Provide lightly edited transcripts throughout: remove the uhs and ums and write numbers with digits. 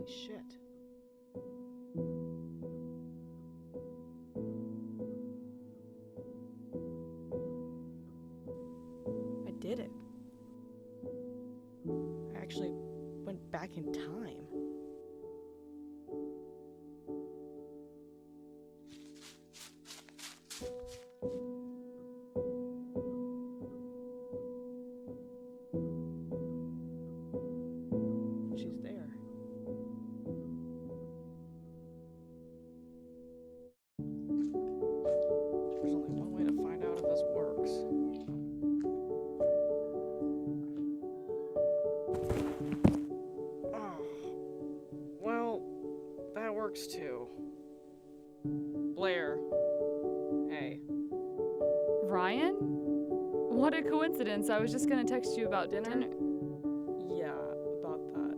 shit. I did it. I actually went back in time. She's there. There's only one way to find out if this works. Oh, well, that works too. Blair. Hey. Ryan? What a coincidence. I was just gonna text you about dinner. Yeah, about that.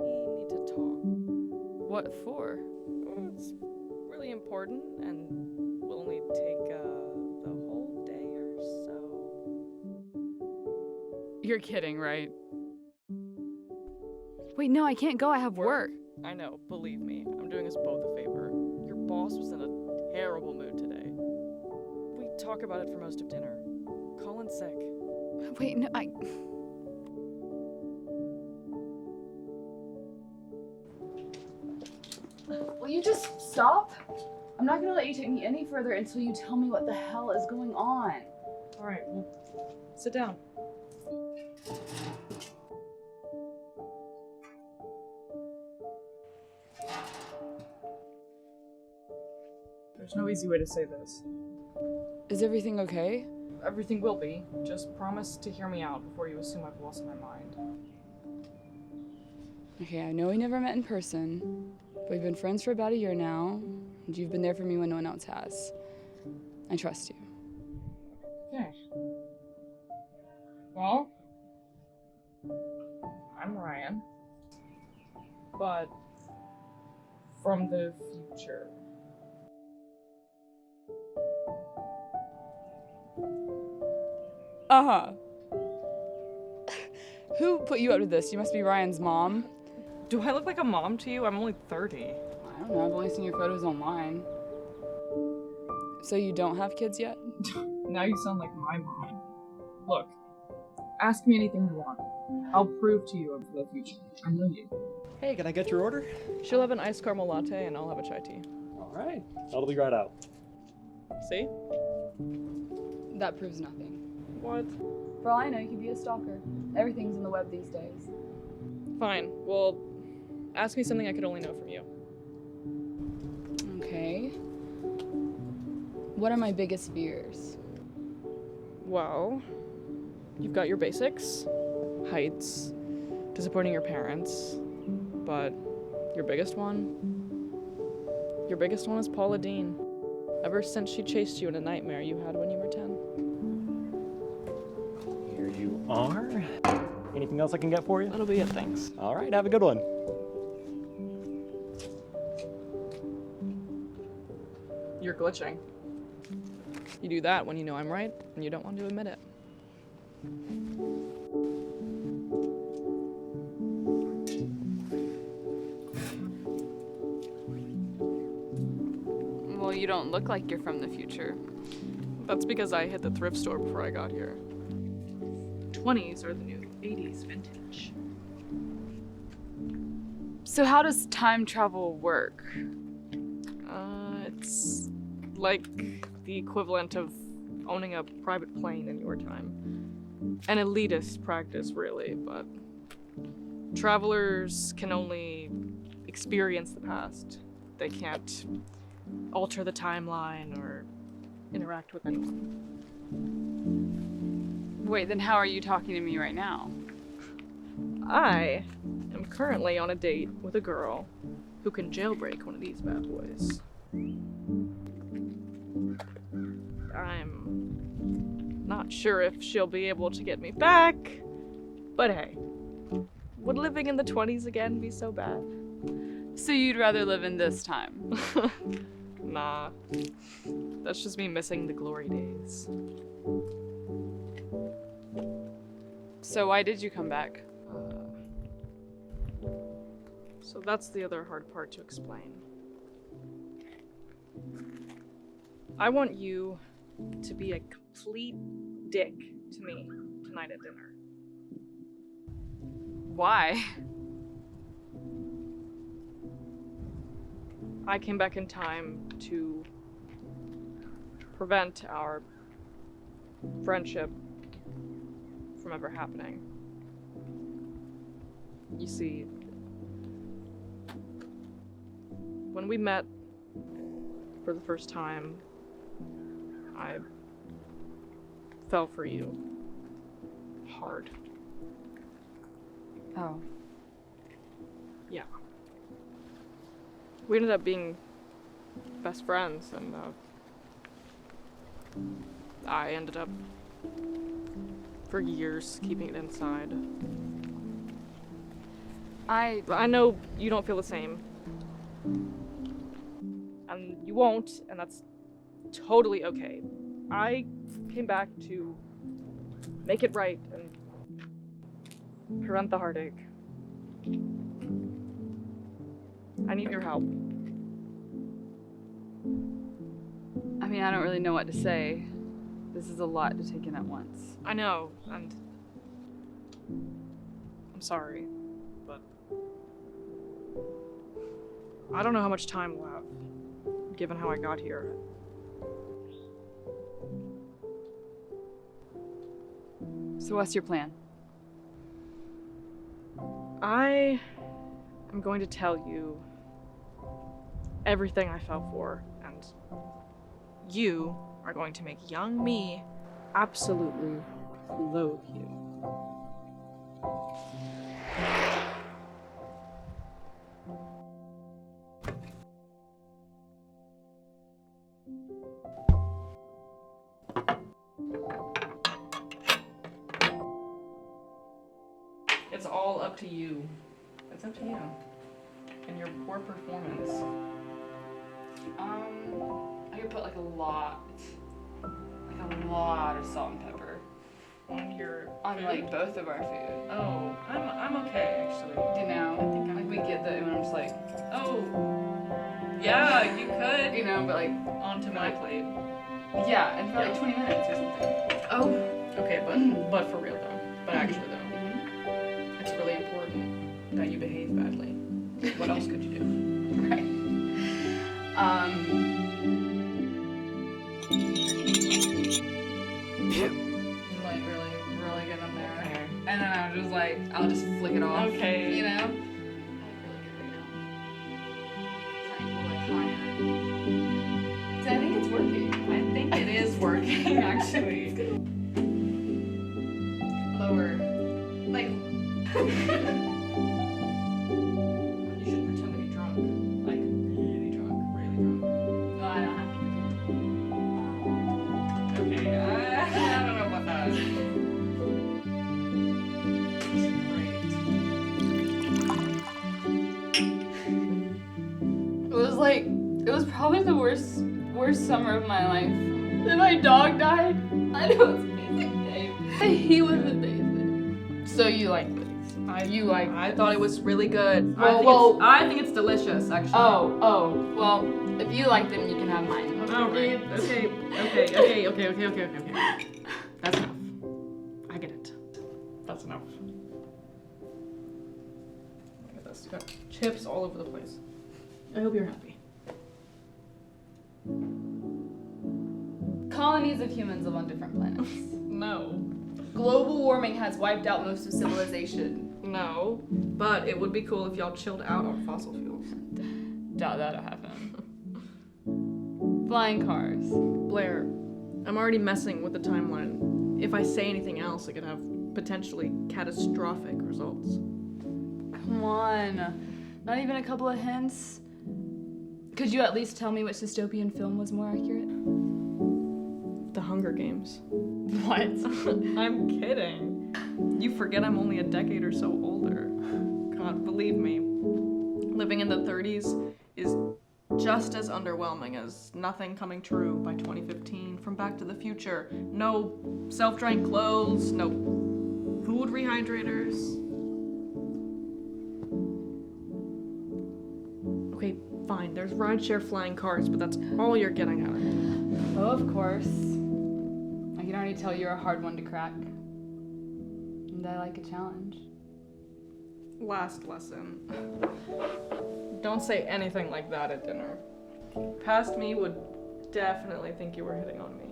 We need to talk. What for? It's really important, and will only take the whole day or so. You're kidding, right? Wait, no, I can't go. I have work. I know, believe me. I'm doing us both a favor. Your boss was in a terrible mood today. We talk about it for most of dinner. Colin's sick. Wait, no, Will you just stop? I'm not gonna let you take me any further until you tell me what the hell is going on. Alright, well, sit down. There's no easy way to say this. Is everything okay? Everything will be. Just promise to hear me out before you assume I've lost my mind. Okay, I know we never met in person, but we've been friends for about a year now, and you've been there for me when no one else has. I trust you. Okay. Well, I'm Ryan, but from the future. Uh-huh. Who put you up to this? You must be Ryan's mom. Do I look like a mom to you? I'm only 30. I don't know, I've only seen your photos online. So you don't have kids yet? Now you sound like my mom. Look, ask me anything you want. I'll prove to you I'm for the future. I know you. Hey, can I get your order? She'll have an iced caramel latte, and I'll have a chai tea. Alright, that'll be right out. See? That proves nothing. What? For all I know, you could be a stalker. Everything's in the web these days. Fine. Well, ask me something I could only know from you. Okay. What are my biggest fears? Well, you've got your basics. Heights. Disappointing your parents. But your biggest one? Your biggest one is Paula Dean. Ever since she chased you in a nightmare you had when you were 10. Here you are. Anything else I can get for you? That'll be it, thanks. Alright, have a good one. You're glitching. You do that when you know I'm right, and you don't want to admit it. Well, you don't look like you're from the future. That's because I hit the thrift store before I got here. 20s are the new 80s vintage. So how does time travel work? It's like the equivalent of owning a private plane in your time. An elitist practice, really, but travelers can only experience the past. They can't alter the timeline or interact with anyone. Wait, then how are you talking to me right now? I am currently on a date with a girl who can jailbreak one of these bad boys. I'm not sure if she'll be able to get me back, but hey, would living in the 20s again be so bad? So you'd rather live in this time? Nah, that's just me missing the glory days. So why did you come back? So that's the other hard part to explain. I want you to be a complete dick to me tonight at dinner. Why? I came back in time to prevent our friendship from ever happening. You see, when we met for the first time, I fell for you hard. Oh. Yeah. We ended up being best friends, and I ended up, for years, keeping it inside. I know you don't feel the same. And you won't, and that's totally okay. I came back to make it right and prevent the heartache. I need your help. I mean, I don't really know what to say. This is a lot to take in at once. I know, and I'm sorry, but I don't know how much time we'll have, given how I got here. So what's your plan? I am going to tell you everything I fell for, and you are going to make young me absolutely loathe you. It's all up to you. It's up to you. And your poor performance. I could put like a lot of salt and pepper On your on food? like both of our food. Oh, I'm okay actually. You know, I think I'm like we get the, and I'm just like, Oh, yeah, you could. you know, but like, Onto my plate. yeah, and for like 20 minutes or something. Oh, okay, but for real though. But actually though, it's really important that you behave badly. What else could you do? Right. Like really get on there. Okay. And then I'm just like, I'll just flick it off. Okay. You know? So I think it's working. I think it is working actually. Lower. Like, You should pretend to be drunk. Like really drunk. no, I don't have to. Okay, I don't know about that. It was probably the worst summer of my life. Then my dog died. I know it's amazing, Dave. He was amazing. So you like this? I thought it was really good. I think it's delicious actually. Oh, well, if you like them, you can have mine. Okay. That's enough. I get it. That's enough. Look at this. You got chips all over the place. I hope you're happy. Colonies of humans live on different planets. No. Global warming has wiped out most of civilization. No. But it would be cool if y'all chilled out on fossil fuels. Doubt that'll happen. Flying cars. Blair, I'm already messing with the timeline. If I say anything else, it could have potentially catastrophic results. Come on. Not even a couple of hints? Could you at least tell me which dystopian film was more accurate? The Hunger Games. What? I'm kidding. You forget I'm only a decade or so older. God, believe me. Living in the 30s is just as underwhelming as nothing coming true by 2015 from Back to the Future. No self-drying clothes, no food rehydrators. Fine, there's rideshare flying cars, but that's all you're getting out of it. Oh, of course. I can already tell you're a hard one to crack. And I like a challenge. Last lesson. Don't say anything like that at dinner. Past me would definitely think you were hitting on me.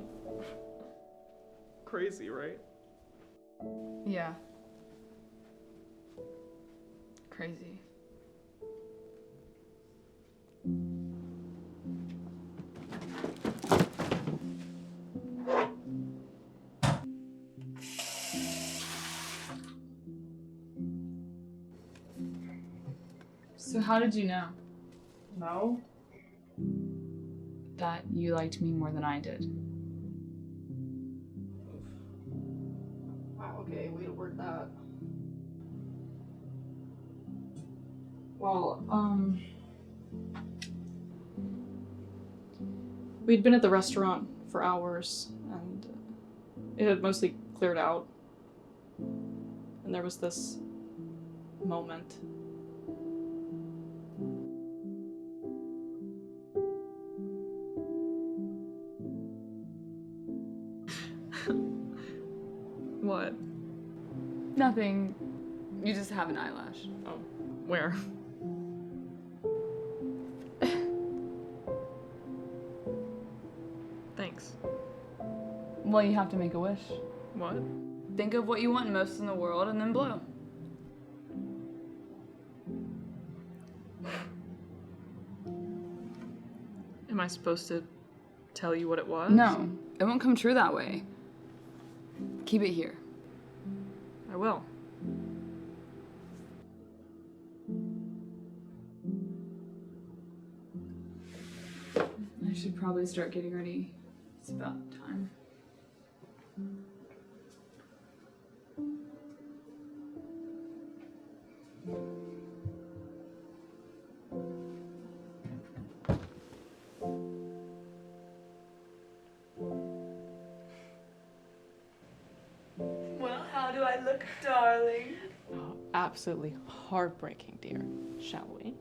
Crazy, right? Yeah. Crazy. So how did you know No? that you liked me more than I did? Wow, okay, way to word that. Well, we'd been at the restaurant for hours, and it had mostly cleared out. And there was this moment. What? Nothing. You just have an eyelash. Oh, where? Thanks. Well, you have to make a wish. What? Think of what you want most in the world and then blow. Am I supposed to tell you what it was? No, it won't come true that way. Keep it here. I will. I should probably start getting ready. It's about time. Well, how do I look, darling? Oh, absolutely heartbreaking, dear. Shall we?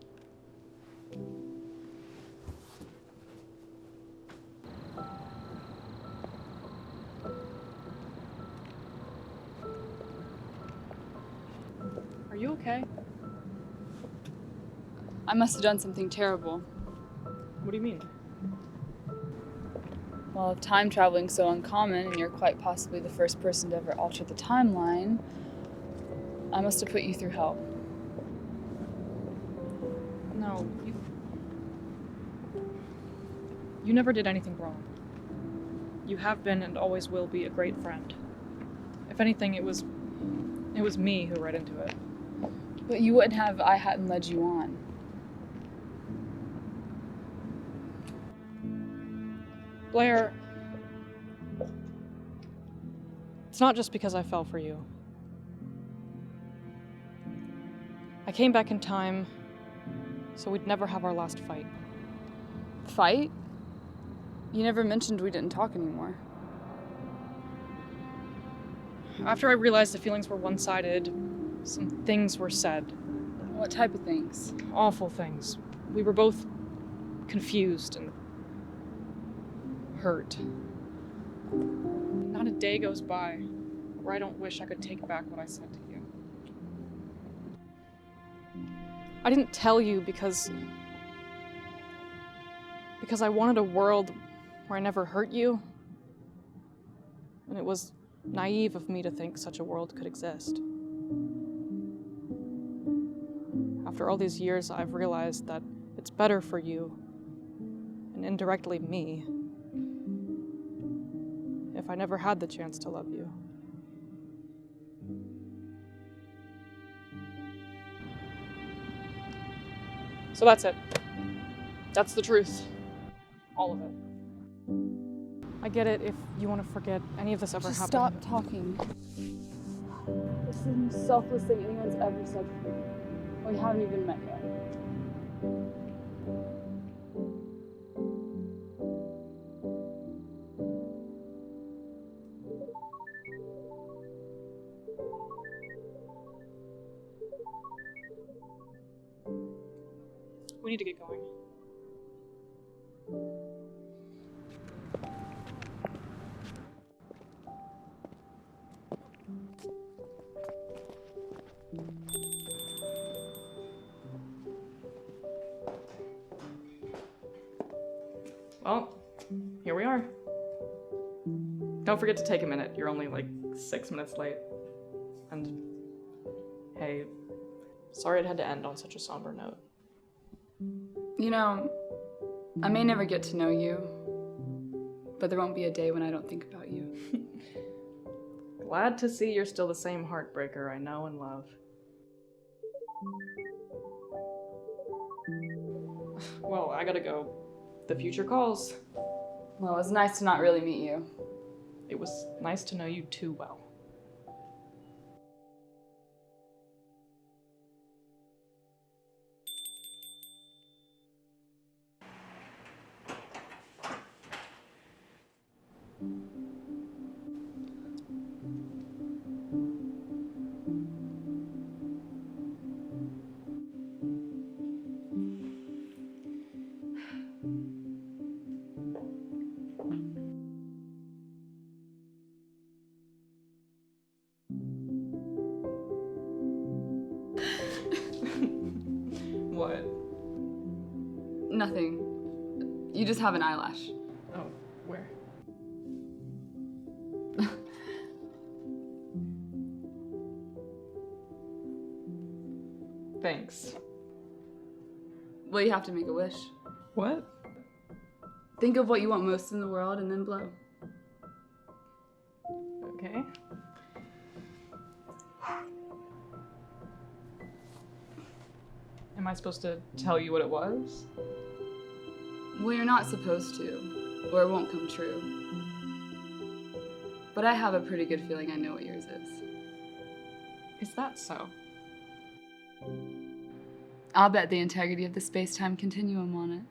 Are you okay? I must have done something terrible. What do you mean? Well, if time traveling's so uncommon and you're quite possibly the first person to ever alter the timeline, I must have put you through hell. No, you never did anything wrong. You have been and always will be a great friend. If anything, it was me who read into it. But you wouldn't have if I hadn't led you on. Blair, it's not just because I fell for you. I came back in time so we'd never have our last fight. Fight? You never mentioned we didn't talk anymore. After I realized the feelings were one-sided, some things were said. What type of things? Awful things. We were both confused and hurt. Not a day goes by where I don't wish I could take back what I said to you. I didn't tell you because I wanted a world where I never hurt you. And it was naive of me to think such a world could exist. After all these years, I've realized that it's better for you, and indirectly me, if I never had the chance to love you. So that's it. That's the truth. All of it. I get it if you want to forget any of this ever Just happened. stop talking. This is the most selfless thing anyone's ever said to me. We haven't even met yet. We need to get going. Well, here we are. Don't forget to take a minute. You're only like 6 minutes late. And hey, sorry it had to end on such a somber note. You know, I may never get to know you, but there won't be a day when I don't think about you. Glad to see you're still the same heartbreaker I know and love. Well, I gotta go. The future calls. Well, it was nice to not really meet you. It was nice to know you too well. What? Nothing. You just have an eyelash. Oh, where? Thanks. Well, you have to make a wish. What? Think of what you want most in the world and then blow. Okay. Am I supposed to tell you what it was? Well, you're not supposed to, or it won't come true. But I have a pretty good feeling I know what yours is. Is that so? I'll bet the integrity of the space-time continuum on it.